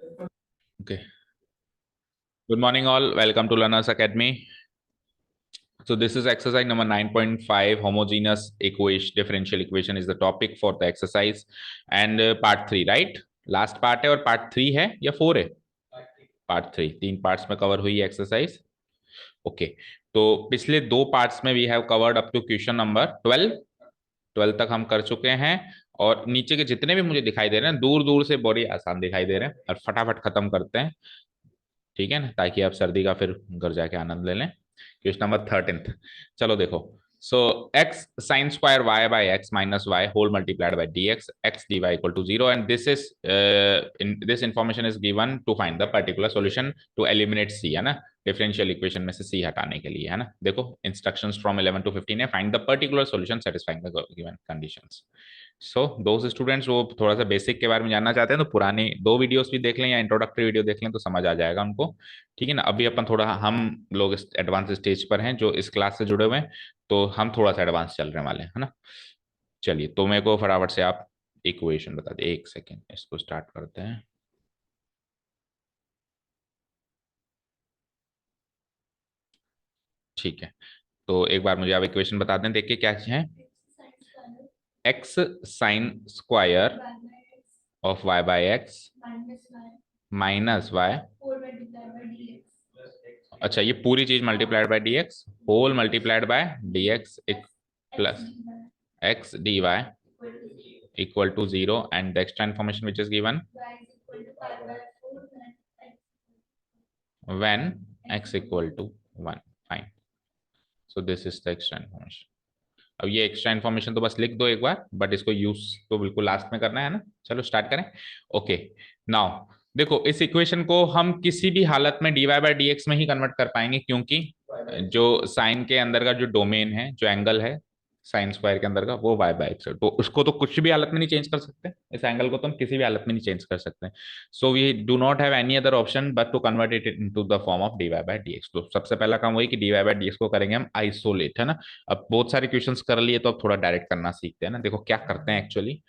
Okay. Good morning, all. Welcome to Learners Academy. So this is exercise number 9.5. Homogeneous equation, differential equation is the topic for the exercise, and part 3, right? Last part है और part 3 है या 4 है? Part 3. 3 parts में cover हुई exercise. Okay. तो पिछले 2 parts में we have covered up to question number 12. 12 तक हम कर चुके हैं, और नीचे के जितने भी मुझे दिखाई दे रहे हैं दूर दूर से बड़ी आसान दिखाई दे रहे हैं, और फटाफट खत्म करते हैं, ठीक है ना, ताकि आप सर्दी का फिर घर जाके आनंद ले लें। Question number 13। चलो देखो। So x sine square y by x minus y whole multiplied by d x d y equal to zero, and this information is given to find the particular solution to eliminate c, है ना, differential equation में से सी हटाने के लिए, है ना। देखो इंस्ट्रक्शंस फ्रॉम 11 to 15 है, find the particular solution satisfying the given conditions. So दोस्त स्टूडेंट्स वो थोड़ा सा बेसिक के बारे में जानना चाहते हैं तो पुरानी 2 वीडियोस भी देख लें या इंट्रोडक्टरी वीडियो देख लें तो समझ आ जाएगा उनको, ठीक है ना। अभी अपन थोड़ा, हम लोग एडवांस स्टेज पर हैं जो इस क्लास से जुड़े हुए हैं, तो हम थोड़ा सा एडवांस चल रहे वाले हैं, है ना। चलिए, तो मेरे को फटाफट से आप इक्वेशन बता दे, एक सेकेंड, इसको स्टार्ट करते हैं। ठीक है, तो एक बार मुझे आप इक्वेशन बता दें, देखिए क्या है। X sine square of y by x minus y, अच्छा ये पूरी चीज multiplied by d x, whole multiplied by d x एक plus x d y equal to zero, and the extra information which is given when x equal to one. Fine, so this is the extra information. अब ये extra information तो बस लिख दो एक बार, but इसको use तो बिल्कुल लास्ट में करना है ना। चलो स्टार्ट करें। ओके, नाउ देखो इस इक्वेशन को हम किसी भी हालत में d y by d x में ही कन्वर्ट कर पाएंगे, क्योंकि जो साइन के अंदर का जो डोमेन है, जो एंगल है साइन स्क्वायर के अंदर का, वो वाई बाई एक्स है, तो उसको तो कुछ भी हालत में नहीं चेंज कर सकते, इस एंगल को तो हम किसी भी हालत में नहीं चेंज कर सकते। So we do not have any other option but to convert it into the form of d y by d x. तो सबसे पहला काम वही कि d y by d x को करेंगे हम आइसोलेट, है ना। अब बहुत सारे क्वेश्चंस कर लिए तो अब थोड़ा डायरेक्ट करना सीखते हैं ना। देखो क्या करते हैं एक्चुअली,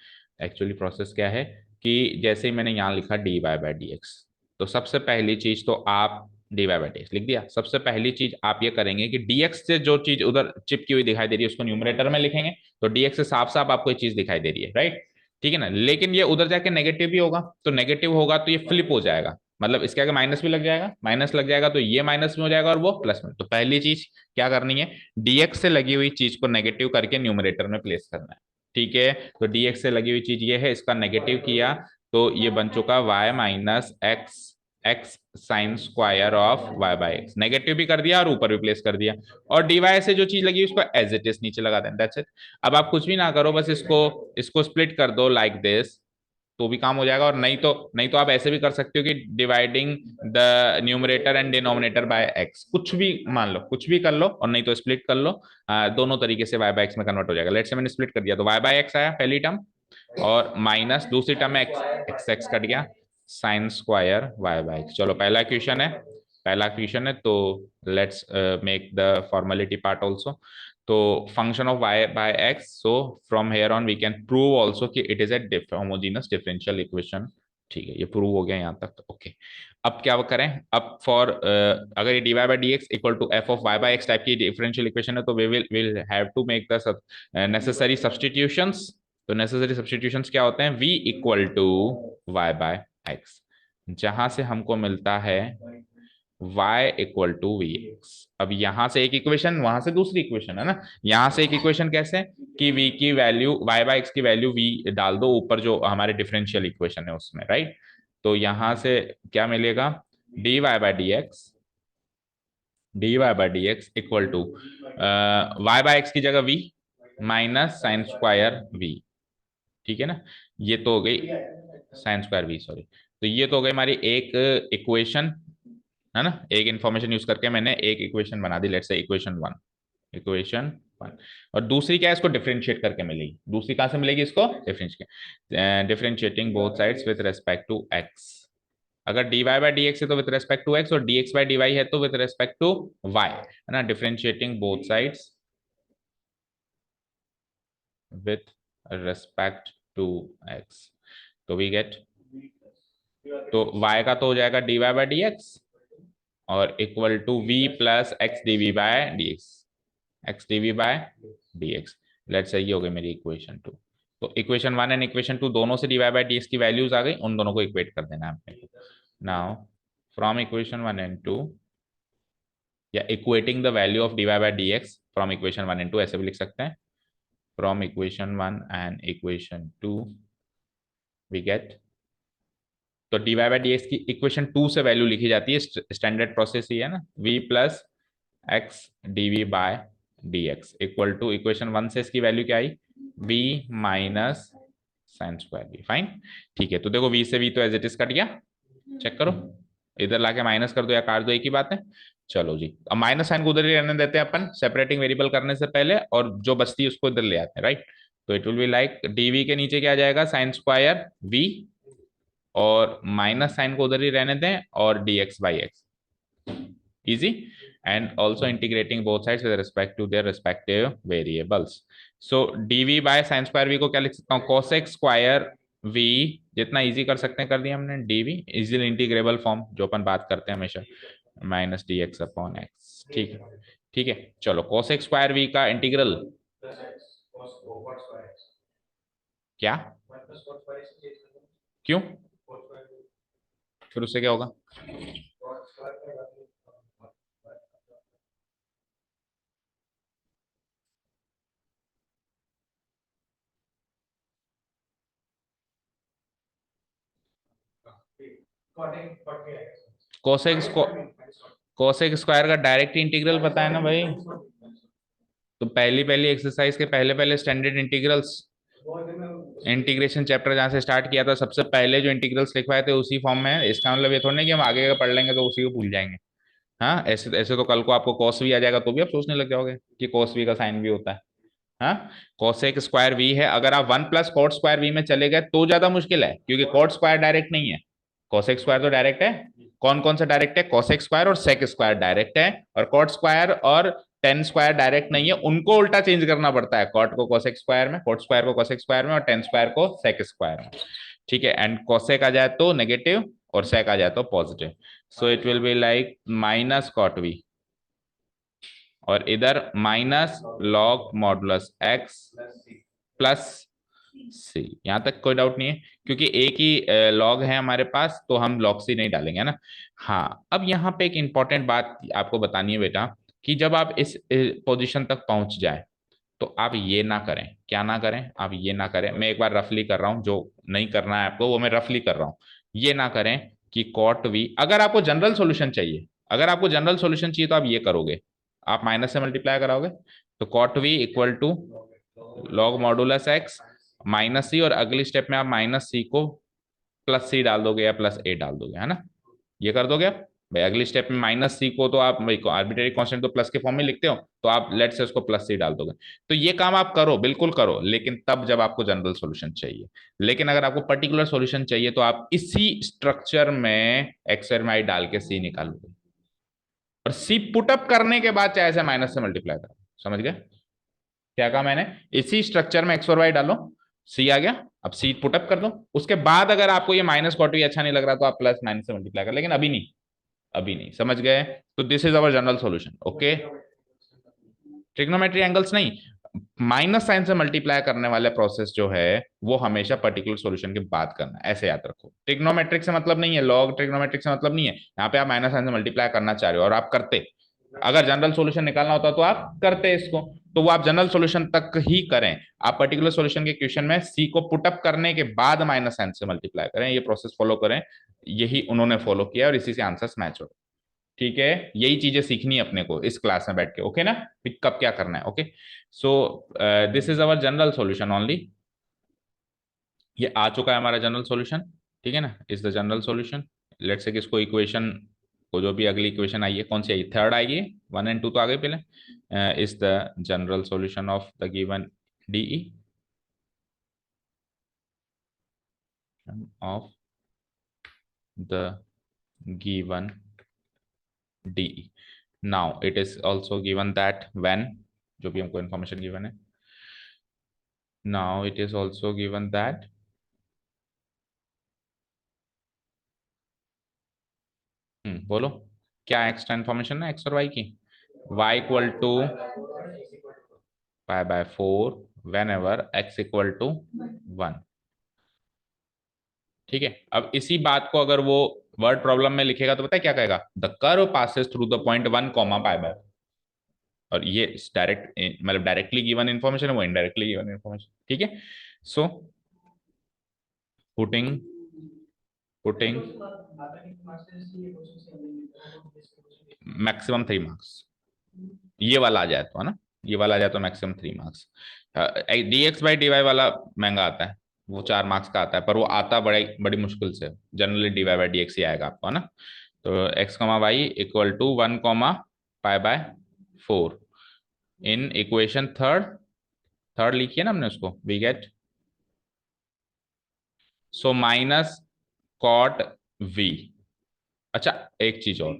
एक्चुअली प्रोसेस क्या है कि जैसे ही मैंने यहाँ लिखा d y by d x, तो सबसे पहली चीज तो आप d y by d x लिख दिया। सबसे पहली चीज आप ये करेंगे कि डीएक्स से जो चीज उधर चिपकी हुई दिखाई दे रही है उसको न्यूमरेटर में लिखेंगे, तो डीएक्स से साफ साफ आपको ये चीज दिखाई दे रही है, राइट, ठीक है ना। लेकिन ये उधर जाके नेगेटिव भी होगा, तो नेगेटिव होगा तो ये फ्लिप हो जाएगा, मतलब इसके आगे माइनस भी लग जाएगा, माइनस लग जाएगा तो ये माइनस में हो जाएगा और वो प्लस में। तो पहली चीज क्या करनी है, डीएक्स से लगी हुई चीज को नेगेटिव करके न्यूमरेटर में प्लेस करना है, ठीक है। तो डीएक्स से लगी हुई चीज ये है, इसका नेगेटिव किया तो ये बन चुका y minus x x sine square of y by x, negative भी कर दिया और ऊपर भी प्लेस कर दिया, और डीवाई से जो चीज लगी उसको एज इट इज न्नीचे लगा दें, दैट्स इट। अब आप कुछ भी ना करो, बस इसको इसको स्प्लिट कर दो लाइक दिस, तो भी काम हो जाएगा। और नहीं तो आप ऐसे भी कर सकते हो कि dividing the numerator and denominator by x, कुछ भी मान लो, कुछ भी कर लो, और नहीं तो स्प्लिट कर लो। दोनों तरीके से वाई बाय एक्स में कन्वर्ट हो जाएगा। लेट से मैंने स्प्लिट कर दिया तो वाई बाय एक्स आया पहली टर्म, और माइनस दूसरी टर्म में एक्स एक्स एक्स कट गया, sine square y by x. चलो पहला क्वेश्चन है, पहला क्वेश्चन है, तो let's make the formality part also. तो function of y by x, so from here on we can prove also कि it is a homogeneous differential equation, ठीक है, ये प्रूव हो गया यहाँ तक, ओके। अब क्या करें, अब फॉर अगर ये d y by d x equal to f of y by x type की डिफरेंशियल इक्वेशन है, तो we will have to make the necessary substitutions. तो नेसेसरी सब्सटीट्यूशंस क्या होते हैं, v equal to y by x, जहां से हमको मिलता है y equal to v x. अब यहां से एक इक्वेशन, वहां से दूसरी इक्वेशन, है ना। यहां से एक इक्वेशन कैसे कि v की वैल्यू, y बाय एक्स की वैल्यू v डाल दो ऊपर जो हमारे डिफरेंशियल इक्वेशन है उसमें, राइट। तो यहां से क्या मिलेगा, dy by d x, dy by d x equal to y by x की जगह v minus sine square v, ठीक है ना। ये तो हो गई साइन स्क्वायर v, सॉरी। तो ये तो हो गई हमारी एक इक्वेशन, है ना। एक इंफॉर्मेशन यूज करके मैंने एक इक्वेशन बना दी, let's say equation one, equation one. और दूसरी क्या है, इसको डिफरेंशिएट करके मिलेगी। दूसरी कहां से मिलेगी, इसको differentiate, differentiating both sides with respect to x. अगर dy बाय डी एक्स है तो विद रेस्पेक्ट टू एक्स, और dx बाय डी वाई है तो विद रेस्पेक्ट टू y, है ना। Differentiating both sides with respect to x, तो we get तो y का तो हो जाएगा dy बाय dx और equal to v plus x d v by dx, x d v by dx। Let's say ये हो गई मेरी इक्वेशन 2। तो इक्वेशन 1 एंड इक्वेशन 2 दोनों से dy बाय dx की वैल्यूज आ गई, उन दोनों को इक्वेट कर देना है अपने को। नाउ फ्रॉम इक्वेशन 1 एंड 2 या equating the value of dy by dx from equation 1 and 2 ऐसे भी लिख सकते हैं। From equation 1 and equation 2 we get, तो dy बाय dx की इक्वेशन 2 से वैल्यू लिखी जाती है, स्टैंडर्ड प्रोसेस ही है ना, v plus x d v by dx equal to equation 1 से इसकी वैल्यू क्या आई, v minus sine square v। Fine, ठीक है। तो देखो v से v तो एज इट इज कट गया, चेक करो, इधर लाके माइनस कर दो या काट दो, एक ही बात है। चलो जी, अब माइनस साइन को उधर ही रहने देते हैं अपन सेपरेटिंग वेरिएबल करने से पहले, और जो बचती है उसको इधर ले आते हैं, राइट। तो it will be like dv के नीचे क्या आ जाएगा, साइन स्क्वायर v, और माइनस साइन को उधर ही रहने दें, और dx by x, easy, and also integrating both sides with respect to their respective variables. So dv by sin square v को क्या लिख सकता हूँ, cosec square v, जितना इजी कर सकते हैं कर दिया हमने, dv इजीली इंटीग्रेबल फॉर्म जो अपन बात करते हैं हमेशा, माइनस dx अपॉन एक्स। ठीक है, ठीक है। चलो cosec square v का इंटीग्रल क्या, क्यों, फिर उससे क्या होगा, कोसेक कोसेक स्क्वायर का डायरेक्ट इंटीग्रल पता है ना भाई। तो पहली पहली एक्सरसाइज के पहले पहले स्टैंडर्ड इंटीग्रल्स, इंटीग्रेशन चैप्टर जहाँ से स्टार्ट किया था, सबसे पहले जो इंटीग्रल्स लिखवाए थे उसी फॉर्म में है। इसका मतलब ये थोड़ा नहीं कि हम आगे का पढ़ लेंगे तो उसी को भूल जाएंगे। हाँ, ऐसे ऐसे तो कल को आपको कॉस भी आ जाएगा तो भी आप सोचने लग जाओगे कि कॉस वी का साइन भी होता है। हाँ, कॉसेक स्क्वायर वी है, अगर आप 1 प्लस कॉट स्क्वायर वी में चले गए तो ज्यादा मुश्किल है, क्योंकि कॉट स्क्वायर डायरेक्ट नहीं है, कॉसेक स्क्वायर तो डायरेक्ट है। कौन कौन सा डायरेक्ट है, कॉसेक स्क्वायर और सेक स्क्वायर डायरेक्ट है, और कॉट स्क्वायर और टेन स्क्वायर डायरेक्ट नहीं है, उनको उल्टा चेंज करना पड़ता है, कॉट को कॉसेक स्क्वायर में, कॉट स्क्वायर को कॉसेक स्क्वायर में, और टेन स्क्वायर को सेक स्क्वायर में। ठीक है, एंड कॉसेक आ जाए तो नेगेटिव और सेक आ जाए तो positive. So it will be like minus cot v, और इधर minus log modulus x plus c. यहां तक कोई डाउट नहीं है, क्योंकि एक ही लॉग है हमारे पास, तो हम लॉग सी नहीं डालेंगे ना। हाँ, अब यहाँ पे एक इंपॉर्टेंट बात आपको बतानी है बेटा, कि जब आप इस पोजीशन तक पहुंच जाए तो आप ये ना करें, क्या ना करें, आप ये ना करें, मैं एक बार रफली कर रहा हूं, जो नहीं करना है आपको वो मैं रफली कर रहा हूं। ये ना करें कि कॉट वी, अगर आपको जनरल सॉल्यूशन चाहिए, अगर आपको जनरल सॉल्यूशन चाहिए तो आप ये करोगे, आप माइनस से मल्टीप्लाई कराओगे, तो cot v equal to log modulus x minus c, और अगली स्टेप में आप माइनस सी को प्लस सी डाल दोगे या प्लस ए डाल दोगे, है ना। ये कर दोगे आप भाई, अगली स्टेप में माइनस सी को तो आप आर्बिट्रेरी कांस्टेंट तो प्लस के फॉर्म में लिखते हो, तो आप लेट से उसको प्लस सी डाल दोगे। तो ये काम आप करो, बिल्कुल करो, लेकिन तब जब आपको जनरल सॉल्यूशन चाहिए। लेकिन अगर आपको पर्टिकुलर सॉल्यूशन चाहिए तो आप इसी स्ट्रक्चर में एक्सरमाइड डाल के सी निकालोगे, और सी पुटअप करने के बाद चाहे से माइनस से मल्टीप्लाई करो। समझ गए क्या कहा मैंने, इसी स्ट्रक्चर में एक्स और वाई डालो, सी आ गया, अब सी पुटअप कर दो, उसके बाद अगर आपको ये माइनस कॉट भी अच्छा नहीं लग रहा तो आप प्लस माइनस से मल्टीप्लाई कर, लेकिन अभी नहीं, अभी नहीं, समझ गए। तो this is our general solution, okay. Trigonometry angles नहीं, माइनस साइन से मल्टीप्लाई करने वाले प्रोसेस जो है वो हमेशा पर्टिकुलर सॉल्यूशन के बाद करना है, ऐसे याद रखो। ट्रिग्नोमेट्रिक से मतलब नहीं है, लॉग ट्रिग्नोमेट्रिक से मतलब नहीं है, यहाँ पे आप माइनस साइन से मल्टीप्लाई करना चाह रहे हो और आप करते, अगर जनरल सॉल्यूशन निकालना होता तो आप करते इसको, तो वो आप जनरल सॉल्यूशन तक ही करें। आप पर्टिकुलर सॉल्यूशन के क्वेश्चन में सी को पुटअप करने के बाद माइनस साइन से मल्टीप्लाई करें, ये प्रोसेस फॉलो करें, यही उन्होंने फॉलो किया और इसी से आंसर्स मैच हो। ठीक है, यही चीजें सीखनी है अपने को इस क्लास में बैठ के, ओके ना, कब क्या करना है, okay. So this is our general solution only, ये आ चुका है हमारा जनरल सॉल्यूशन, ठीक है ना, is the general solution. Let's say किसको इक्वेशन को, जो भी अगली इक्वेशन आई है, कौन सी आई, थर्ड आई, 1 एंड 2 तो आ गए पहले, is the general solution of the given DE of the given DE. Now it is also given that when, जो भी हमको information given है, now it is also given that बोलो क्या एक्स्ट्रा इन्फॉर्मेशन है एक्स और वाई की। y equal to pi by 4 whenever x equal to 1। ठीक है, अब इसी बात को अगर वो वर्ड प्रॉब्लम में लिखेगा तो पता है क्या कहेगा, the curve passes through the point 1 comma pi bye. और ये डायरेक्ट मतलब डायरेक्टली गिवन इन्फॉर्मेशन है, वो इनडायरेक्टली गिवन इन्फॉर्मेशन। ठीक है, so putting putting maximum 3 marks, ये वाला आ जाए तो है ना, ये वाला आ जाए तो maximum 3 marks. dx by dy वाला महंगा आता है, वो 4 मार्क्स का आता है, पर वो आता बड़े बड़ी मुश्किल से, जनरली dy बाई dx ही आएगा आपको है ना। तो x comma y equal to 1 comma pi by 4 in equation third, third लिखिए ना हमने उसको, we get so minus cot v। अच्छा एक चीज और,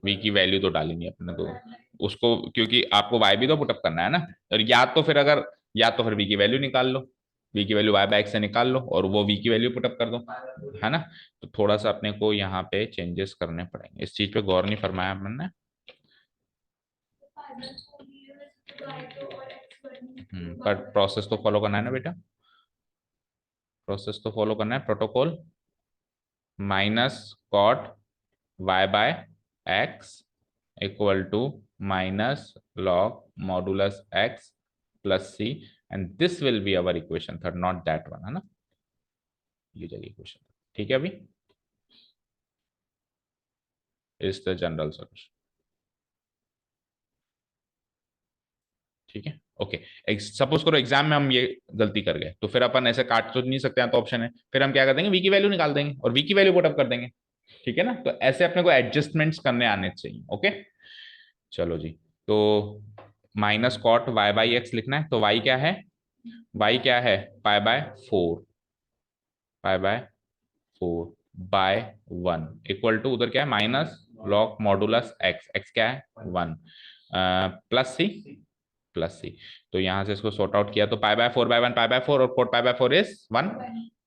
v की वैल्यू तो डाली नहीं अपने तो उसको, क्योंकि आपको y भी तो पुटअप करना है ना, और या तो फिर अगर, या तो फिर v की वैल्यू निकाल लो, v की वैल्यू y बाय x से निकाल लो और वो v की वैल्यू पुटअप कर दो, है ना। तो थोड़ा सा अपने को यहाँ पे चेंजेस करने पड़ेंगे, इस चीज पे गौर नहीं फरमाया मैंने। पर प्रोसेस तो फॉलो करना है ना बेटा, प्रोसेस तो फॉलो करना है, protocol minus cot y by x equal to minus log modulus x plus c, and this will be our equation third, not that one, है ना, ये जाएगी इक्वेशन। ठीक है, अभी इज द जनरल सॉल्यूशन। ठीक है, ओके। सपोज करो एग्जाम में हम ये गलती कर गए, तो फिर अपन ऐसे काट तो नहीं सकते हैं, तो ऑप्शन है, फिर हम क्या कर देंगे, वी की वैल्यू निकाल देंगे और वी की वैल्यू पुट अप कर देंगे। ठीक है ना, तो ऐसे अपने को एडजस्टमेंट्स करने आने चाहिए। ओके, चलो जी। तो minus cot y by x लिखना है, तो वाई क्या है, वाई क्या है, pi by 4, pi by 4 by 1 equal to, उधर क्या है minus log modulus x, x क्या है 1 प्लस सी, प्लस सी। तो यहां से इसको सॉर्ट आउट किया तो pi by 4 by 1 pi by 4 और 4 पाई बाय 4 इज 1,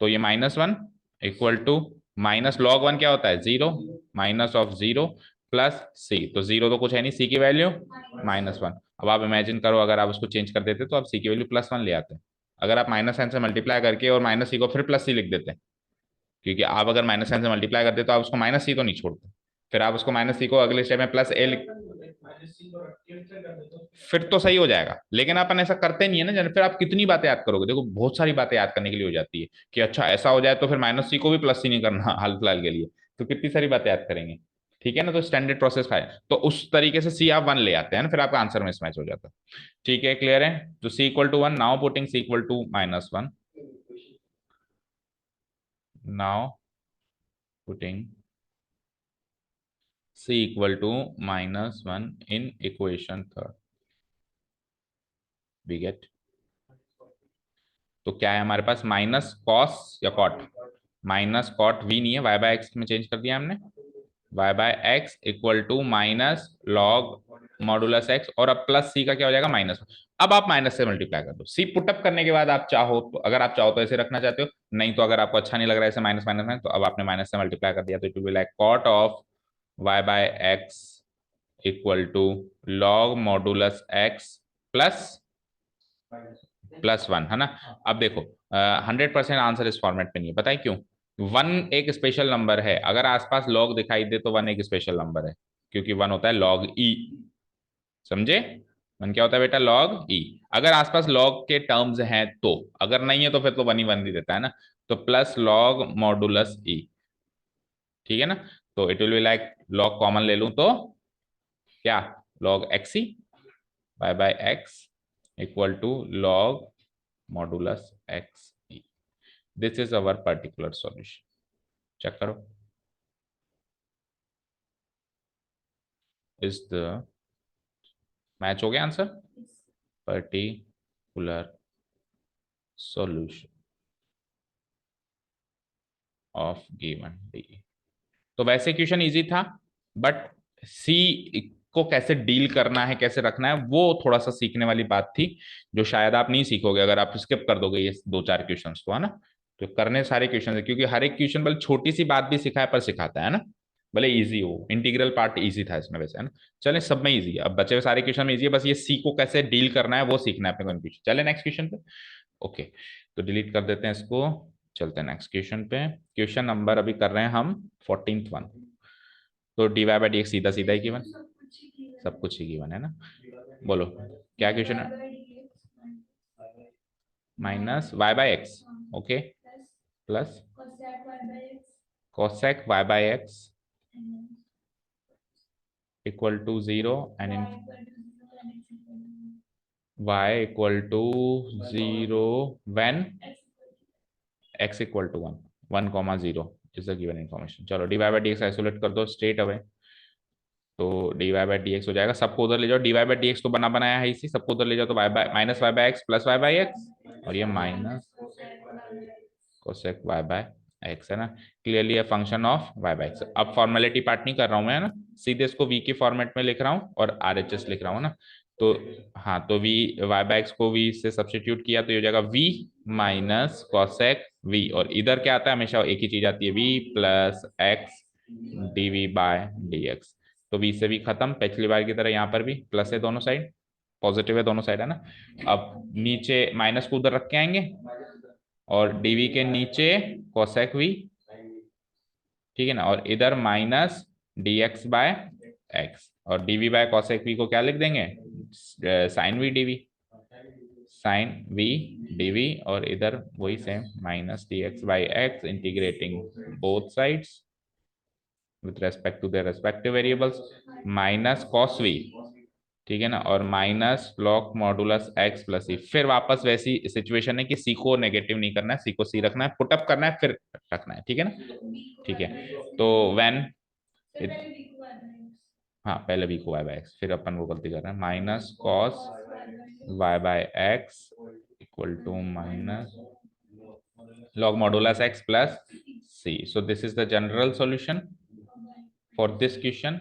तो ये -1 इक्वल टू माइनस लॉग 1 क्या होता है 0, माइनस ऑफ 0 प्लस सी, तो 0 तो कुछ है नहीं, सी की वैल्यू -1। अब आप इमेजिन करो अगर आप उसको चेंज कर देते तो आप सी की वैल्यू +1 ले आते, अगर आप माइनस साइन से मल्टीप्लाई करके और माइनस सी को फिर प्लस सी लिख देते, क्योंकि आप अगर माइनस साइन से मल्टीप्लाई करते तो आप उसको माइनस सी तो नहीं छोड़ते, फिर आप उसको माइनस सी को अगले स्टेप में प्लस ए लिख, फिर तो सही हो जाएगा, लेकिन अपन ऐसा करते नहीं है ना, फिर आप कितनी बातें याद करोगे, देखो बहुत सारी बातें याद करने के लिए हो जाती है कि अच्छा ऐसा हो जाए तो फिर माइनस सी को भी प्लस सी नहीं करना हाल फिलहाल के लिए, तो कितनी सारी बातें याद करेंगे। ठीक है ना, तो स्टैंडर्ड प्रोसेस है, तो उस तरीके से सी आप 1 ले आते हैं ना, फिर आपका आंसर में मैच हो जाता है। ठीक है, क्लियर है, तो c equal to 1, now putting c equal to -1, now putting c equal to -1 in equation third, we get, तो क्या है हमारे पास माइनस कॉस या कॉट, माइनस कॉट v नहीं है, y बाय एक्स में चेंज कर दिया हमने, y by x equal to minus log modulus x, और अब प्लस c का क्या हो जाएगा -1। अब आप माइनस से मल्टीप्लाई कर दो, c पुटअप करने के बाद आप चाहो तो, अगर आप चाहो तो ऐसे रखना चाहते हो, नहीं तो अगर आपको अच्छा नहीं लग रहा है ऐसे माइनस माइनस में, तो अब आपने माइनस से मल्टीप्लाई कर दिया, तो it will be like cot of y by x equal to log modulus x plus +1, है ना। अब देखो 100% आंसर इस फॉर्मेट पे नहीं है, पता है क्यों, 1 एक स्पेशल नंबर है, अगर आसपास लॉग दिखाई दे तो 1 एक स्पेशल नंबर है, क्योंकि 1 होता है लॉग ई, समझे, 1 क्या होता है बेटा, लॉग ई, अगर आसपास लॉग के टर्म्स हैं तो, अगर नहीं है तो फिर तो 1 ही 1 ही देता है ना, तो प्लस लॉग मॉडुलस ई। ठीक है ना, तो it will be like log common ले लूं तो क्या, log x e, by by x equal to log modulus x e, this is our particular solution. Check करो, इज द मैच हो गया answer, particular solution of given D. तो वैसे question easy था, बट सी को कैसे deal करना है, कैसे रखना है, वो थोड़ा सा सीखने वाली बात थी, जो शायद आप नहीं सीखोगे अगर आप स्किप कर दोगे ये 2-4 क्वेश्चंस तो, है ना। तो करने सारे क्वेश्चन है, क्योंकि हर एक क्वेश्चन बल छोटी सी बात भी सिखाए पर सिखाता है ना, भले इजी हो, इंटीग्रल पार्ट इजी था इसमें वैसे, है ना। चले सब में इजी है, अब बचे हुए सारे क्वेश्चन में इजी है, बस ये सी को कैसे डील करना है वो सीखना है अपने को क्वेश्चन। चले नेक्स्ट क्वेश्चन पे। ओके, तो डिलीट कर देते हैं इसको, चलते हैं नेक्स्ट क्वेश्चन पे। क्वेश्चन नंबर अभी कर रहे हैं हम 14th वन। तो d y by d x सीधा सीधा ही गिवन, सब कुछ ही गिवन है ना। बोलो क्या क्वेश्चन है। Minus y by x, okay, plus cosec y by x equal to zero and in y equal to zero when x equal to one, 1,0 is the given information. चलो d y by d x isolate कर दो straight away, तो d y by d x हो जाएगा, सबको उधर ले जाओ, d y by d x तो बना बनाया है इसी, सबको उधर ले जाओ, तो y by minus y by x plus y by x, और ये minus cosec y by x, है ना। क्लियरली है function of y by x. अब फॉर्मेलिटी पार्ट नहीं कर रहा हूं मैं, है ना, सीधे इसको वी के फॉर्मेट में लिख रहा हूँ और आर एच एस लिख रहा हूँ ना। तो हाँ, तो वी वाई बाय एक्स को वी से सब्सटीट्यूट किया तो ये हो जाएगा वी माइनस कॉसेक वी, और इधर क्या आता है, हमेशा एक ही चीज आती है, v plus x d v by d x. तो वी से वी खत्म, पिछली बार की तरह यहाँ पर भी प्लस है दोनों साइड, पॉजिटिव है दोनों साइड, है ना। अब नीचे माइनस को उधर रख के आएंगे, और डीवी के नीचे कोसेक वी, ठीक है ना, और इधर minus d x by x, और डीवी बाय कोसेक वी को क्या लिख देंगे, sine v d v, sine v d v, और इधर वही same minus d x by x integrating both sides with respect to their respective variables, minus cos v, ठीक है ना, और minus log modulus x plus c. फिर वापस वैसी सिचुएशन है कि सी को नेगेटिव नहीं करना है, सी को सी रखना है, पुटअप करना है फिर रखना है, ठीक है ना। ठीक है, तो व्हेन हाँ पहले बी को वाई बाय एक्स, फिर अपन वो गलती कर रहे हैं, minus cos y by x equal to minus log modulus x plus c. So this is the general solution for this question,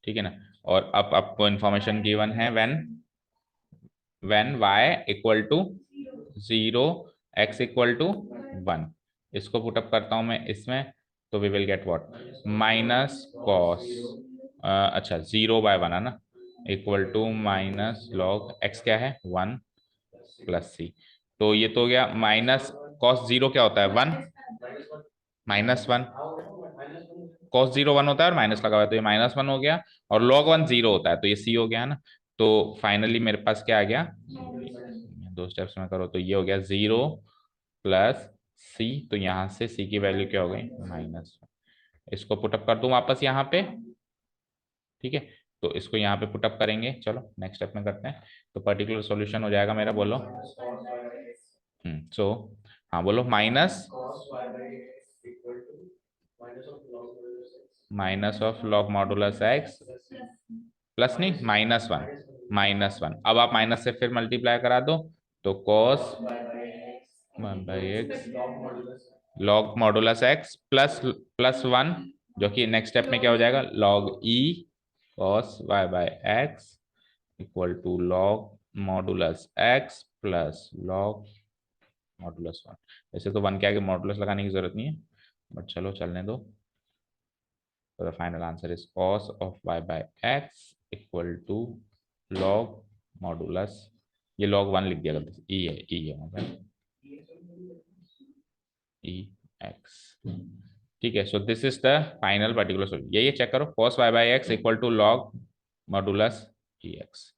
ठीक है ना। और अब आपको इंफॉर्मेशन गिवन है when y equal to 0 x equal to 1, इसको put up करता हूं मैं इसमें, तो we will get what, minus cos, अच्छा 0/1 है ना, equal to minus log x क्या है 1 प्लस सी। तो ये तो हो गया माइनस कॉस 0 क्या होता है 1, -1, कॉस 0 1 होता है और माइनस लगा हुआ है, तो ये -1 हो गया, और log 1 0 होता है, तो ये c हो गया ना। तो फाइनली मेरे पास क्या आ गया, दो स्टेप्स में करो, तो ये हो गया 0 प्लस सी, तो यहाँ से c की वैल्यू क्या हो गई -1। इसको पुटअप कर दूं वापस यहाँ पे, ठीक है, तो इसको यहाँ पे पुटअप करेंगे, चलो नेक्स्ट स्टेप में करते हैं। तो पर्टिकुलर सॉल्यूशन हो जाएगा मेरा, बोलो। सो हाँ बोलो, minus of log modulus x, plus नहीं -1, अब आप माइनस से फिर मल्टीप्लाई करा दो, तो cos 1/x log modulus x plus plus 1, जो कि नेक्स्ट स्टेप में क्या हो जाएगा, log e cos y by x equal to log modulus x plus log modulus 1। वैसे तो 1 के आगे मॉडुलस लगाने की जरूरत नहीं है, बट चलो चलने दो। तो the final answer is cos of y by x equal to log modulus, ये log 1 लिख दिया गलती से, ई है, ई है वहां पे, ई एक्स, ठीक है। So this is the final particular solution, ये चेक करो, cos y by x equal to log modulus e x,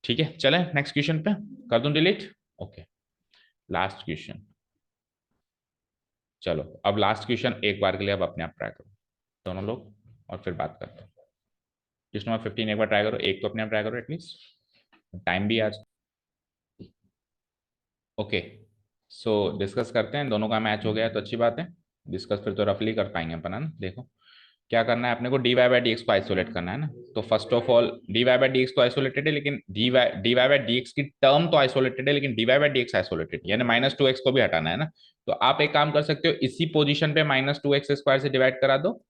ठीक है। चले नेक्स्ट क्वेश्चन पे, कर दूं डिलीट, ओके। लास्ट क्वेश्चन, चलो अब लास्ट क्वेश्चन एक बार के लिए अब अपने आप ट्राई करो दोनों लोग, और फिर बात करते हैं। क्वेश्चन नंबर 15 एक बार ट्राई करो, एक तो अपने आप ट्राई करो एटलीस्ट, टाइम भी आज, ओके। सो डिस्कस करते हैं, दोनों का मैच हो गया तो अच्छी बात है, डिस्कस फिर तो रफली कर पाएंगे अपन, है ना। देखो क्या करना है अपने को, d y by d x को आइसोलेट करना है ना। तो first of all d y by d x तो आइसोलेटेड है, लेकिन d y by d x की टर्म तो आइसोलेटेड है, लेकिन d y by d x isolated, यानी -2x को भी हटाना है ना। तो आप एक काम कर सकते हो, इसी पोजीशन पे -2x² से डिवाइड करा दो,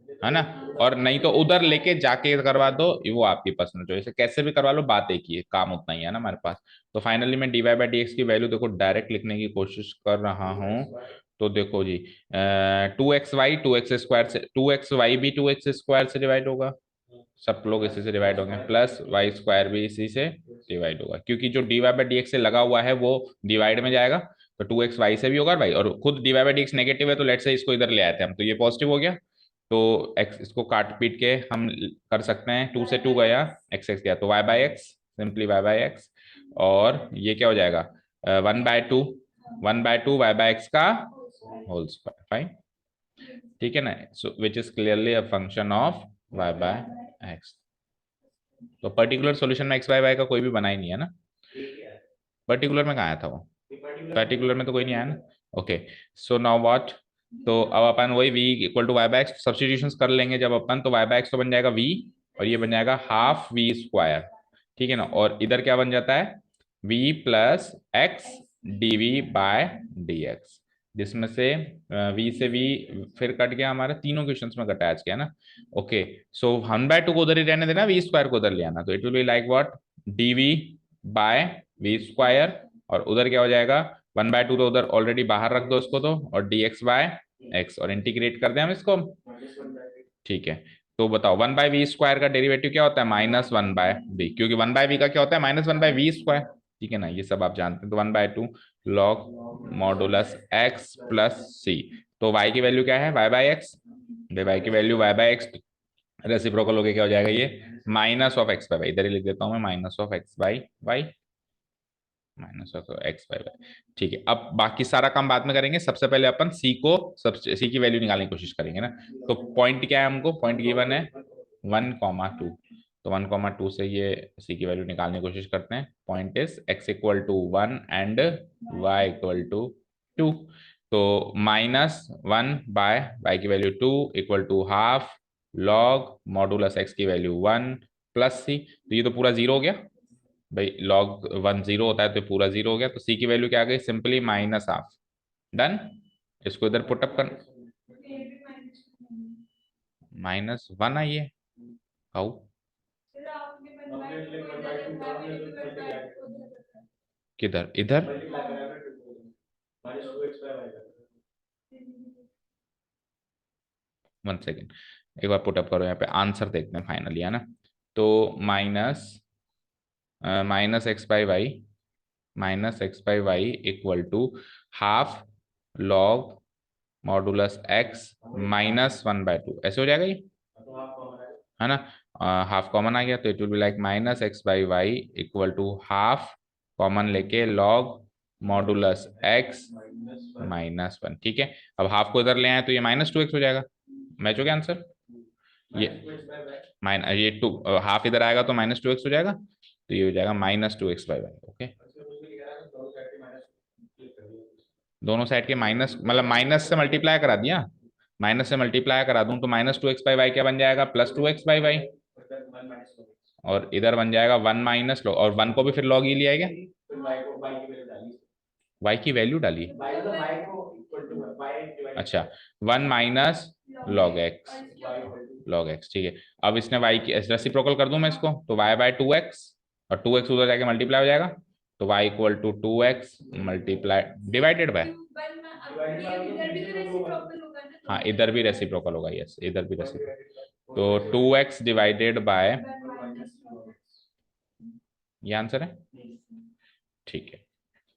है ना, और नहीं तो उधर लेके जाके करवा दो, वो आपकी पर्सनल चॉइस है, कैसे भी करवा लो, बात एक ही है, काम उतना ही है ना हमारे पास। तो फाइनली मैं d y by d x की वैल्यू देखो डायरेक्ट लिखने की कोशिश कर रहा हूँ, तो देखो जी, 2xy 2x² से, 2xy भी 2x² से डिवाइड होगा, सब लोग इसी से डिवाइड होंगे, प्लस y² भी इसी से डिवाइड होगा, क्योंकि जो dy बाई डी एक्स से लगा हुआ है वो डिवाइड में जाएगा, तो 2xy से भी होगा भाई, और खुद dy by d x negative है तो लेट से इसको इधर ले आए थे हम, तो ये पॉजिटिव हो गया, तो x इसको काट पीट के हम कर सकते हैं, 2 से 2 गया, x गया, तो y by x, simply y by x, और ये क्या हो जाएगा, 1/2, 1/2 y बाई एक्स का होल स्क्वायर, फाइन, ठीक है ना, so which is clearly a function of y by x. तो पर्टिकुलर सॉल्यूशन में एक्स वाई वाई का कोई भी बना ही नहीं है ना, पर्टिकुलर में कहाँ आया था वो, पर्टिकुलर में तो कोई नहीं आया ना, ओके, सो नाउ व्हाट, तो अब अपन वही v equal to y by x substitution कर लेंगे जब अपन, तो वाई बाय एक्स तो बन जाएगा v, और ये बन जाएगा हाफ v स्क्वायर, ठीक है ना, और इधर क्या बन जाता है, v plus x d v by d x, जिसमें से v से v फिर कट गया, हमारे तीनों क्वेश्चंस में कटा आज गया ना, ओके, सो 1/2 को उधर ही रहने देना, v स्क्वायर को उधर ले आना, तो it will be like what, d v by v square, और उधर क्या हो जाएगा, 1/2 तो उधर ऑलरेडी बाहर रख दो उसको, तो और डी एक्स बाय एक्स, और इंटीग्रेट कर दें हम इसको, ठीक है, तो बताओ 1/v² का डेरिवेटिव क्या होता है, -1/v, क्योंकि 1/v का क्या होता है, -1/v², ठीक है ना, ये सब आप जानते हैं, तो 1/2 log modulus x plus c, तो y की वैल्यू क्या है, y बाई एक्स, y की value y by x, reciprocal हो गया, क्या हो जाएगा ये, -(x/y), इधर ही लिख देता हूँ मैं, -(x/y), -(x/y), ठीक है, अब बाकी सारा काम बाद में करेंगे, सबसे पहले अपन सी की वैल्यू निकालने की कोशिश करेंगे ना, तो पॉइंट क्या है, हमको पॉइंट गिवन है 1,2, तो 1,2 से ये सी की वैल्यू निकालने की कोशिश करते हैं, point is x equal to 1 and y equal to 2, तो -1 बाय y की value 2 equal to half log modulus x की वैल्यू 1 प्लस सी, तो ये तो पूरा जीरो हो गया भाई, log 1 जीरो होता है तो पूरा जीरो हो गया, तो सी की वैल्यू क्या आ गई, सिंपली -हाफ, डन, इसको इधर पुटअप कर, -1 आई है, हाउ, किधर, इधर, 1 सेकेंड, एक बार पुटअप करो, यहाँ पे आंसर देखते हैं फाइनली, है ना, तो -(x/y) -(x/y) equal to half log modulus x -1/2, ऐसे हो जाएगा ये, है ना, हाफ कॉमन आ गया, तो it will be like -(x/y) equal to half common लेके लॉग मॉडुलस x -1, ठीक है, अब हाफ को इधर ले आए तो ये -2x हो जाएगा, मैच हो गया आंसर, ये ये 2 हाफ इधर आएगा तो -2x हो जाएगा, तो ये हो जाएगा -2x/y, ओके, दोनों साइड के माइनस, मतलब माइनस से मल्टीप्लाई करा दिया, माइनस से मल्टीप्लाई करा दूं तो -2x/y क्या बन जाएगा, +2x/y, और इधर बन जाएगा 1 माइनस लॉग, और 1 को भी फिर लॉग ही लिया गया, y की वैल्यू डाली, अच्छा, 1 माइनस लॉग x, ठीक है, अब इसने y की रेसिप्रोकल कर दूं मैं इसको, तो y बाय 2x, और 2x उधर जाके मल्टीप्लाई हो जाएगा, तो y equal to 2x multiply divided by, हाँ इधर भी रेसिप्रोकल होगा, यस इधर भी रेसिप्रोकल, तो 2x डिवाइडेड बाय, ये आंसर है, ठीक है,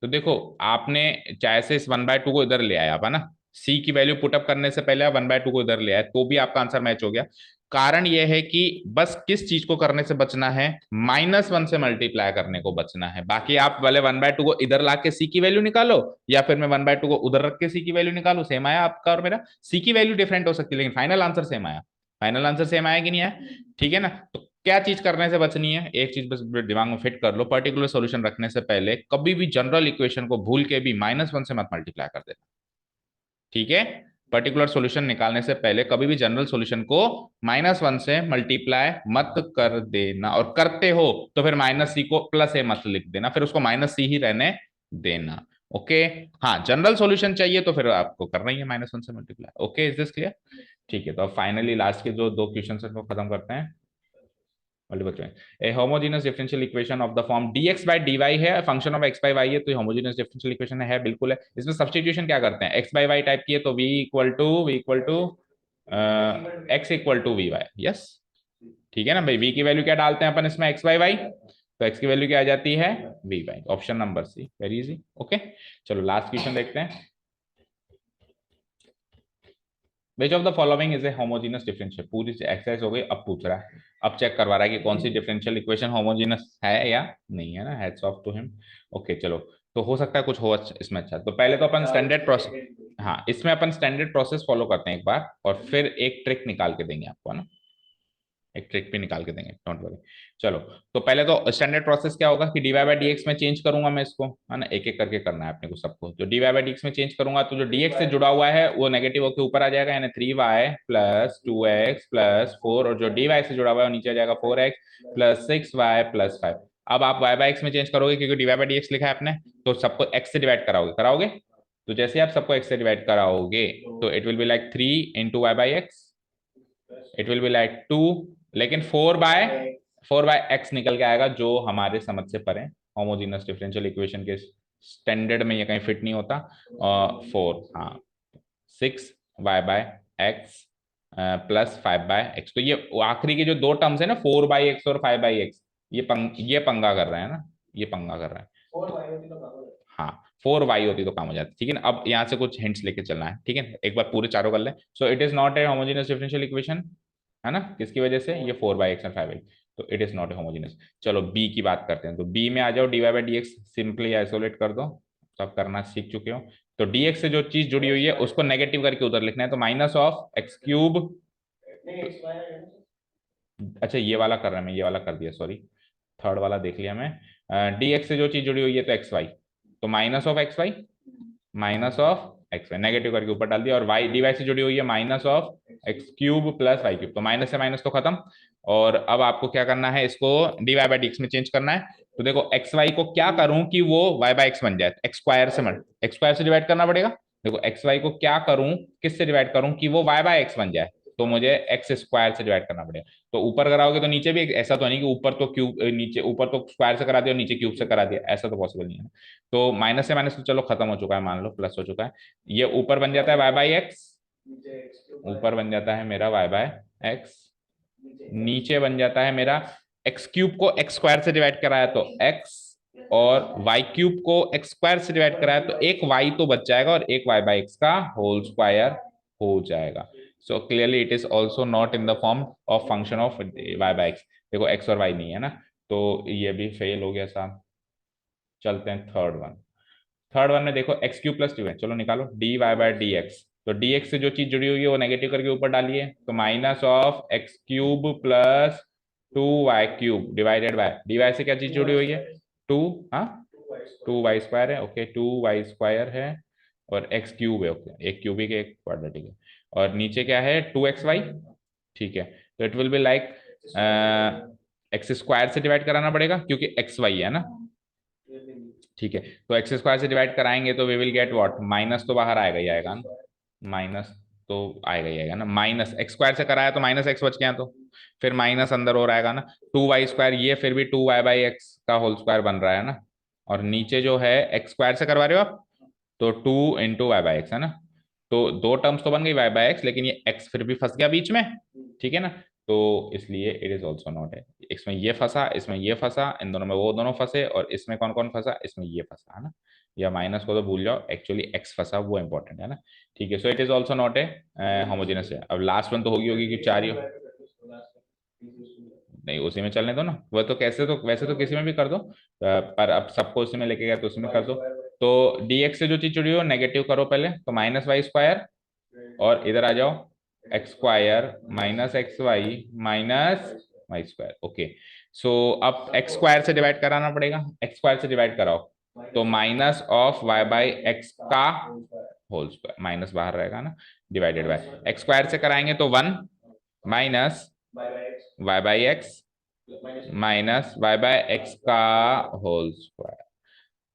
तो देखो आपने चाहे से इस 1/2 को इधर ले आया आप, है ना, सी की वैल्यू पुटअप करने से पहले आप 1/2 को इधर ले आए तो भी आपका आंसर मैच हो गया, कारण यह है कि बस किस चीज को करने से बचना है, -1 से मल्टीप्लाई करने को बचना है, बाकी आप वाले 1/2 को इधर ला के सी की वैल्यू निकालो, या फिर मैं 1/2 को उधर रख के सी की वैल्यू निकालू, सेम आया आपका और मेरा, सी की वैल्यू डिफरेंट हो सकती है लेकिन फाइनल आंसर सेम आया, फाइनल आंसर सेम आया कि नहीं आया, ठीक है ना, तो क्या चीज करने से बचनी है, एक चीज बस दिमाग में फिट कर लो, पर्टिकुलर सॉल्यूशन रखने से पहले कभी भी जनरल इक्वेशन को भूल के भी -1 से मत मल्टीप्लाई कर देना, ठीक है, पर्टिकुलर सॉल्यूशन निकालने से पहले कभी भी जनरल सॉल्यूशन को -1 से मल्टीप्लाई मत कर देना, और करते हो तो फिर -c को +a मत लिख देना, फिर उसको -c ही रहने देना, ओके, हाँ जनरल सॉल्यूशन चाहिए तो फिर आपको करना ही है -1 से multiply, okay, is this clear, ठीक है, तो अब फाइनली लास्ट के जो 2 क्वेश्चन को खत्म करते हैं, multiple a homogeneous differential equation of the form dx by dy है, function of x by y है, तो होमोजेनियस डिफरेंशियल इक्वेशन है बिल्कुल है। इसमें सब्स्टिट्यूशन क्या करते हैं, x बाय y टाइप की है तो v equal to x equal to v y, yes ठीक है ना भाई। v की वैल्यू क्या डालते हैं अपन इसमें, x बाय y, तो x की वैल्यू क्या आ जाती है v y, option number C, very easy. Okay चलो लास्ट क्वेश्चन देखते हैं। Which of the following is a homogeneous differential, पूरी एक्सरसाइज हो गई, अब पूछ रहा है, अब चेक करवा रहा है कि कौन सी डिफरेंशियल इक्वेशन होमोजेनस है या नहीं है ना, hats off to him. Okay चलो, तो हो सकता है कुछ हो इसमें अच्छा, तो पहले तो अपन स्टैंडर्ड प्रोसेस, हाँ इसमें अपन स्टैंडर्ड प्रोसेस फॉलो करते हैं एक बार, और फिर एक ट्रिक निकाल के देंगे आपको ना, एक ट्रिक भी निकाल के देंगे, डोंट वरी। चलो, तो पहले तो स्टैंडर्ड प्रोसेस क्या होगा कि dy बाई डी एक्स में चेंज करूंगा मैं इसको, है ना, एक एक करके करना है अपने को सबको। तो dy बाई डी एक्स में चेंज करूंगा तो जो dx से जुड़ा हुआ है वो नेगेटिव होकर ऊपर आ जाएगा, यानी 3y प्लस 2x+4, और जो dy से जुड़ा हुआ है वो नीचे आ जाएगा 4x प्लस 6y+5। अब आप y बाई एक्स में चेंज करोगे क्योंकि dy बाई डी एक्स लिखा है आपने, तो सबको x से डिवाइड कराओगे कराओगे, तो जैसे आप सबको x से डिवाइड कराओगे तो it will be like 3 into y by x, it will be like 2, लेकिन 4 बाय x निकल के आएगा जो हमारे समझ से परे, होमोजेनस डिफरेंशियल इक्वेशन के स्टैंडर्ड में ये कहीं फिट नहीं होता। 4, हाँ 6y/x प्लस 5/x, तो ये आखिरी के जो दो टर्म्स है ना 4/x और 5/x, ये पंगा कर रहे हैं ना, ये पंगा कर रहा है। हाँ 4y होती तो काम हो जाती, ठीक है ना। अब यहाँ से कुछ हिंट्स लेके चलना है, ठीक है, एक बार पूरे चारों कर ले। सो it is not a homogeneous differential equation, है ना, किसकी वजह से, ये 4/x और 5x, तो it is not a homogeneous. चलो बी की बात करते हैं, तो बी में आ जाओ, dy by d x simply isolate कर दो, तो आप करना सीख चुके हो। तो dx से जो चीज जुड़ी हुई है उसको नेगेटिव करके उधर लिखना है, तो -(x³), अच्छा ये वाला कर रहा है मैं, ये वाला कर दिया सॉरी, थर्ड वाला देख लिया मैं। dx से जो चीज जुड़ी हुई है तो xy, तो -(xy), -(xy) नेगेटिव करके ऊपर डाल दिया, और y dy से जुड़ी हुई है -(x³ प्लस y³, तो माइनस से माइनस तो खत्म। और अब आपको क्या करना है, इसको dy बाई dx में चेंज करना है, तो देखो xy को क्या करूं कि वो y बाई एक्स बन जाए, एक्स स्क्वायर से डिवाइड करना पड़ेगा। देखो xy को क्या करूं, किससे डिवाइड करूं कि वो y बाई एक्स बन जाए, तो मुझे एक्स स्क्वायर से डिवाइड करना पड़ेगा। तो ऊपर कराओगे तो नीचे भी ऐसा तो नहीं कि ऊपर तो क्यूब, नीचे ऊपर तो स्क्वायर से करा दिया और नीचे क्यूब से करा दिया, ऐसा तो पॉसिबल नहीं है ना। तो माइनस से माइनस तो चलो खत्म हो चुका है, मान लो प्लस हो चुका है, ये ऊपर बन जाता है वाई बाई एक्स, ऊपर बन जाता है मेरा वाई बाय एक्स, नीचे बन जाता है मेरा x³ को एक्स स्क्वायर से डिवाइड कराया तो x, और y³ को एक्स स्क्वायर से डिवाइड कराया तो एक y तो बच जाएगा और एक y बाई एक्स का होल स्क्वायर हो जाएगा। So clearly it is also not in the form of function of y by x, देखो x और y नहीं है ना, तो ये भी फेल हो गया साहब। चलते हैं थर्ड वन में देखो x³ प्लस 2 है, चलो निकालो dy बाई डी एक्स, तो dx से जो चीज जुड़ी हुई है वो नेगेटिव करके ऊपर डालिए, तो -(x³ plus 2y³ divided by dy से क्या चीज जुड़ी हुई है 2, हाँ 2y² है, ओके 2y² है, और x³ है, ओके एक क्यूबिक एक क्वाड्रेटिक है, और नीचे क्या है 2xy, ठीक है, तो it will be like x square से डिवाइड कराना पड़ेगा क्योंकि xy है ना, ठीक है, तो एक्स स्क्वायर से डिवाइड कराएंगे तो we will get what, minus तो बाहर आएगा ही आएगा ना, माइनस तो आएगा ही आएगा ना, माइनस एक्स स्क्वायर से कराया तो माइनस एक्स बच गया, तो फिर माइनस अंदर और आएगा ना, 2y², ये फिर भी 2y बाई एक्स का होल स्क्वायर बन रहा है ना, और नीचे जो है एक्स स्क्वायर से करवा रहे हो आप, तो 2 × y बाई एक्स है ना, तो दो टर्म्स तो बन गई y बाई एक्स, लेकिन ये x फिर भी फंस गया बीच में, ठीक है ना, तो इसलिए इट इज ऑल्सो नॉट है, इसमें ये फंसा, इसमें ये फंसा, इन दोनों में वो दोनों फंसे, और इसमें कौन कौन फंसा, इसमें ये फंसा है ना, या माइनस को तो भूल जाओ, एक्चुअली x फंसा वो इंपॉर्टेंट है ना, ठीक है, सो it is also not a homogeneous है। अब लास्ट वन तो होगी होगी कि चार ही नहीं, उसी में चलने दो ना, वह तो कैसे तो वैसे तो किसी में भी कर दो, पर अब सबको उसी में लेके गया तो उसी में कर दो। तो dx से जो चीज जुड़ी हो नेगेटिव करो पहले, तो -y², और इधर आ जाओ x² -xy -y², ओके। सो अब x² से डिवाइड कराना पड़ेगा, x² से डिवाइड कराओ तो -(y बाई एक्स का होल स्क्वायर), माइनस बाहर रहेगा ना, डिवाइडेड बाय x² से कराएंगे तो 1 -y by x -y by x का होल स्क्वायर,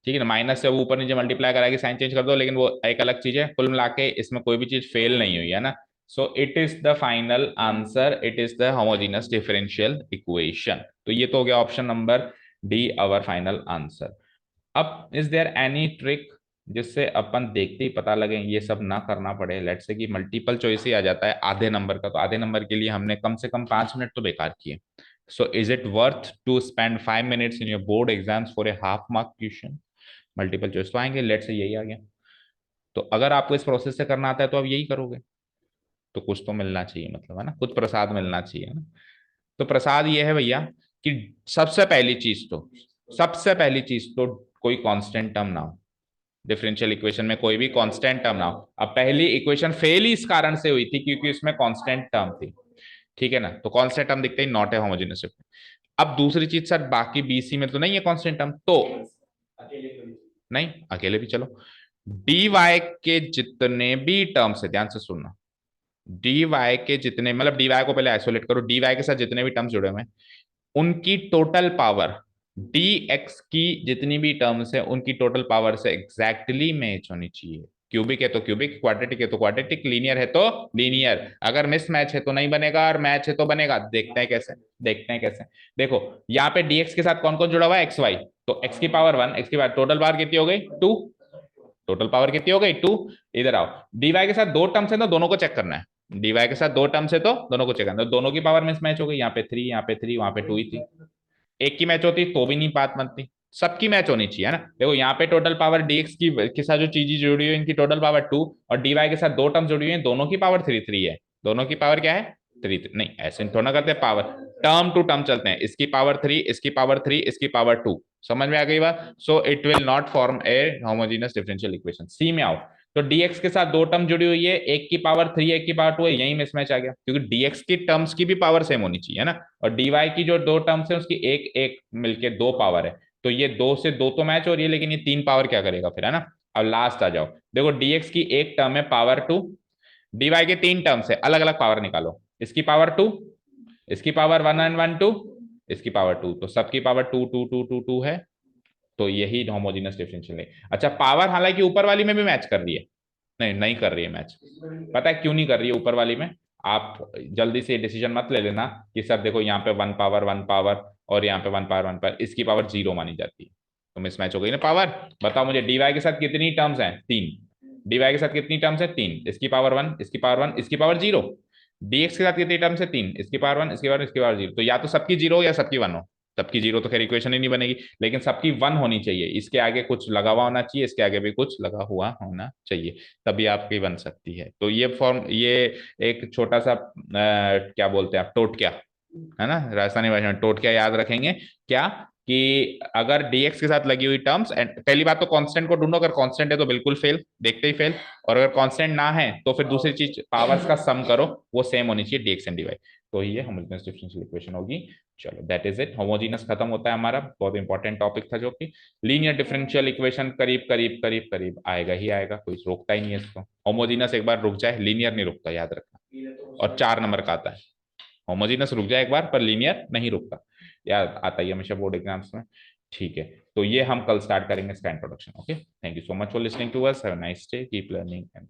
ठीक है ना, माइनस से वो ऊपर नीचे मल्टीप्लाई करा के साइन चेंज कर दो, लेकिन वो एक अलग चीज है, कुल मिला के इसमें कोई भी चीज फेल नहीं हुई है ना, so it is the final answer, it is the homogeneous differential equation. तो ये तो हो गया option number D our final answer. अब इज देयर एनी ट्रिक जिससे अपन देखते ही पता लगे, ये सब ना करना पड़े? लेट्स से कि मल्टीपल चॉइस ही आ जाता है आधे नंबर का, तो आधे नंबर के लिए हमने कम से कम 5 मिनट तो बेकार किए। So is it worth to spend 5 minutes in your board exams for a half mark question? Multiple choice तो आएंगे, लेट्स से यही आ गया, तो अगर आपको इस प्रोसेस से करना आता है तो आप यही करोगे, तो कुछ तो मिलना चाहिए, मतलब है ना, कुछ प्रसाद मिलना चाहिए ना। तो प्रसाद ये है भैया कि सबसे पहली चीज तो कोई कांस्टेंट टर्म ना हो, डिफरेंशियल इक्वेशन में कोई भी कांस्टेंट टर्म ना हो। अब पहली इक्वेशन फेल ही इस कारण से हुई थी क्योंकि इसमें कांस्टेंट टर्म थी, ठीक है ना, तो कांस्टेंट टर्म दिखते ही नॉट है होमोजेनियस। अब दूसरी चीज सर, बाकी बीसी में तो नहीं है कांस्टेंट टर्म, तो नहीं, अकेले भी चलो, dy के जितने भी टर्म्स है, ध्यान से सुनना, dy के जितने, मतलब dy को पहले आइसोलेट करो, dy के साथ जितने भी टर्म्स जुड़े हुए हैं उनकी टोटल पावर, dx की जितनी भी टर्म्स है उनकी टोटल पावर से एग्जैक्टली मैच होनी चाहिए। क्यूबिक है तो क्यूबिक, क्वाड्रेटिक है तो क्वाड्रेटिक, लीनियर है तो लीनियर। अगर मिस मैच है तो नहीं बनेगा, और मैच है तो बनेगा। देखते हैं कैसे, देखते हैं कैसे। देखो यहाँ पे dx के साथ कौन कौन जुड़ा हुआ है, xy, तो x की पावर 1, x की पावर, टोटल पावर कितनी हो गई 2, टोटल पावर कितनी हो गई 2। इधर आओ, dy के साथ दो टर्म्स है तो दोनों को चेक करना है, dy के साथ दो टर्म्स है तो दोनों को चेक करना है, तो दोनों की पावर मिस मैच हो गई, यहाँ पे 3, यहाँ पे 3, वहां पे 2 ही थी। एक की मैच होती तो भी नहीं बात बनती, सबकी मैच होनी चाहिए है ना। देखो यहाँ पे टोटल पावर dx की के साथ जो चीजें जुड़ी हुई है इनकी टोटल पावर 2, और dy के साथ दो टर्म जुड़ी हुई है दोनों की पावर 3 3 है, दोनों की पावर क्या है 3 नहीं, ऐसे थोड़ा ना करते, पावर टर्म टू टर्म चलते हैं, इसकी पावर 3, इसकी पावर 3, इसकी पावर 2, समझ में आ गई बात। So it will not form a homogeneous differential equation. C में आओ, तो dx के साथ दो टर्म जुड़ी हुई है, एक की पावर 3 एक की पावर 2 है, यही मिसमैच आ गया, क्योंकि dx की टर्म्स की भी पावर सेम होनी चाहिए है ना, और dy की जो दो टर्म्स है उसकी एक एक मिलके दो पावर है, तो ये दो से दो तो मैच हो रही है, लेकिन ये तीन पावर क्या करेगा फिर, है ना। अब लास्ट आ जाओ, देखो dx की एक टर्म है पावर 2, dy के तीन टर्म्स है, अलग अलग पावर निकालो, इसकी पावर 2, इसकी पावर 1 एंड 1 2, इसकी पावर 2, तो सबकी पावर 2 2 2 2 2 है, तो यही होमोजेनियस डिफरेंशियल है। अच्छा, पावर हालांकि ऊपर वाली में भी मैच कर रही है, नहीं नहीं कर रही है मैच, पता है क्यों नहीं कर रही है ऊपर वाली में? आप जल्दी से डिसीजन मत ले लेना कि सर देखो यहाँ पे 1 पावर 1 पावर और यहाँ पे 1 पावर 1 पावर, इसकी पावर 0 मानी जाती है, तो मिसमैच हो गई ना पावर। बताओ मुझे dy के साथ कितनी टर्म्स हैं, 3, dy के साथ कितनी टर्म्स है 3, इसकी पावर 1, इसकी पावर 1, इसकी पावर 0, dx के साथ कितनी टर्म्स है 3, इसकी पावर 1, इसकी पावर 1, इसकी पावर 0, तो या तो सबकी 0 हो या सबकी 1 हो। सबकी 0 तो खैर इक्वेशन ही नहीं बनेगी, लेकिन सबकी 1 होनी चाहिए, इसके आगे कुछ लगा हुआ होना चाहिए, इसके आगे भी कुछ लगा हुआ होना चाहिए, तभी आपकी बन सकती है। तो ये फॉर्म, ये एक छोटा सा क्या बोलते हैं आप, टोटक्या, है ना, राजस्थानी भाषा में टोटक्या याद रखेंगे क्या, कि अगर dx के साथ लगी हुई टर्म्स, एंड पहली बात तो कांस्टेंट को ढूंढो, अगर कांस्टेंट है तो बिल्कुल फेल, देखते ही फेल, और अगर कांस्टेंट ना है तो फिर दूसरी चीज पावर्स का सम करो, वो सेम होनी चाहिए dx एंड dy, तो ये होमोजेनियस डिफरेंशियल इक्वेशन होगी। चलो दैट इज इट, होमोजेनियस खत्म होता है हमारा, बहुत इंपॉर्टेंट टॉपिक था, जो कि लीनियर डिफरेंशियल इक्वेशन करीब करीब करीब करीब आएगा ही आएगा, कोई रोकता ही नहीं है इसको। होमोजेनियस एक बार रुक जाए, लीनियर नहीं रुकता, याद रखना, और 4 नंबर का आता है। होमोजेनियस रुक जाए एक बार, पर लीनियर नहीं रुकता, याद आता है हमेशा बोर्ड एग्जाम्स में। ठीक है, तो ये हम कल स्टार्ट करेंगे इसका introduction. Okay, thank you so much for listening to us, have a nice day, keep learning and